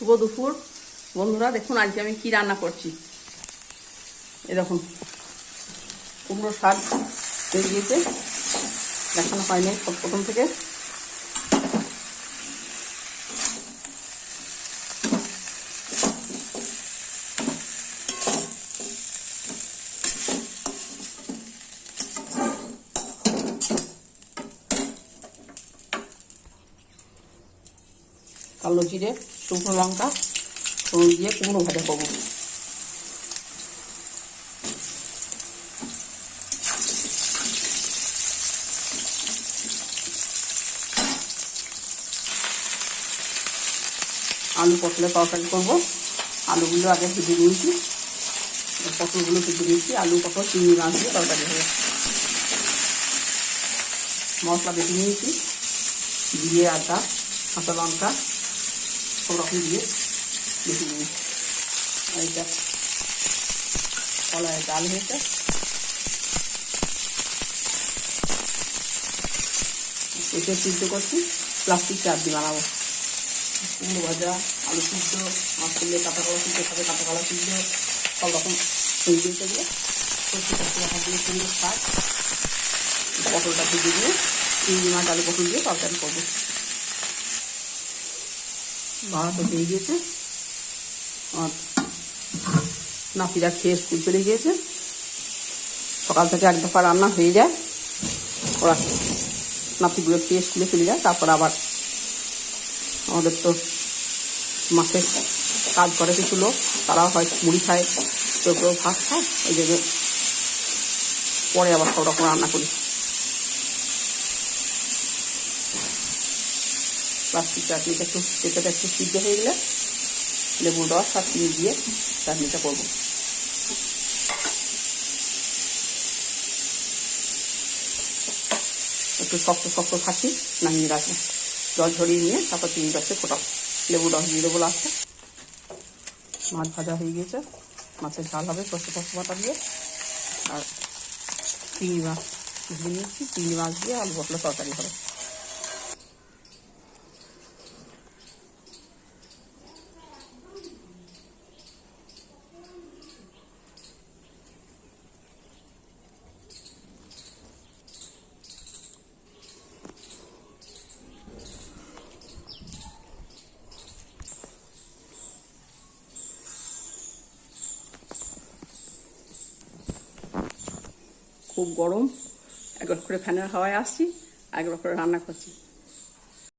শুভ দুপুর বন্ধুরা। দেখুন আজকে আমি কি রান্না করছি। এই দেখুন কুমড়ো শাক হয়ে গিয়েছে, দেখানো হয়নি সব প্রথম থেকে। কালো জিরে, শুকনো লঙ্কা ফোড়ন দিয়ে কুমড়ো ভাজা করবো। আলু পটলের তরকারি করবো। আলুগুলো আগে ভেজে নিয়েছি, পটলগুলো ভেজে নিয়েছি। আলু পটল চিংড়ি মাছ দিয়ে তরকারি হবে। মশলা বেটে নিয়েছি, জিরে, আদা, কাঁচা লঙ্কা সব রকম দিয়ে বেটে নিয়েছি। আর এটা কলায় ডাল হয়েছে। এসে সিদ্ধ করছি, প্লাস্টিক চাপ দিয়ে বানাবো। কুমড়ো ভাজা, আলু সিদ্ধ, মাছ তুললে কাঁচা কলা সিদ্ধ, সাথে কাঁচা কলা সিদ্ধ সব রকম হয়ে গিয়েছে। এগুলো সরষে হাত দিয়ে সুন্দর শাক, পটলটা ভেজে দিয়ে চিংড়ি মাছ আলু পটল দিয়ে তরকারি করবো। বাড়াতে হয়ে গিয়েছে। আর নাতিরা খেয়ে স্কুল চলে গিয়েছে। সকাল থেকে এক দফা রান্না হয়ে যায়, ওরা নাতিগুলো খেয়ে স্কুলে চলে যায়। তারপর আবার আমাদের তো মাঠে কাজ করে কিছু লোক, তারাও হয় মুড়ি খায়, কেউ কেউ ভাত খায়। এই জন্য পরে আবার সব রকম রান্না করি। প্লাস্টিক চাটনিটা একটু পেঁপেটা একটু সিদ্ধ হয়ে গেলে লেবুর রস আর চিনি দিয়ে চাটনিটা করবো। একটু শক্ত শক্ত থাকি, নামিয়ে রাখবো। জল ঝরিয়ে নিয়ে তারপর চিনি রসে ফোটাবো, লেবুর রস দিয়ে দেবো লাস্টে। মাছ ভাজা হয়ে গিয়েছে, মাছের ঝাল হবে সর্ষে পোস্ত বাটা দিয়ে। আর চিংড়ি মাছ ভেজে নিয়েছি, চিংড়ি মাছ দিয়ে আলু পটলের তরকারি হবে। খুব গরম, একবার করে ফ্যানের হাওয়ায় আসছি, একবার করে রান্না করছি।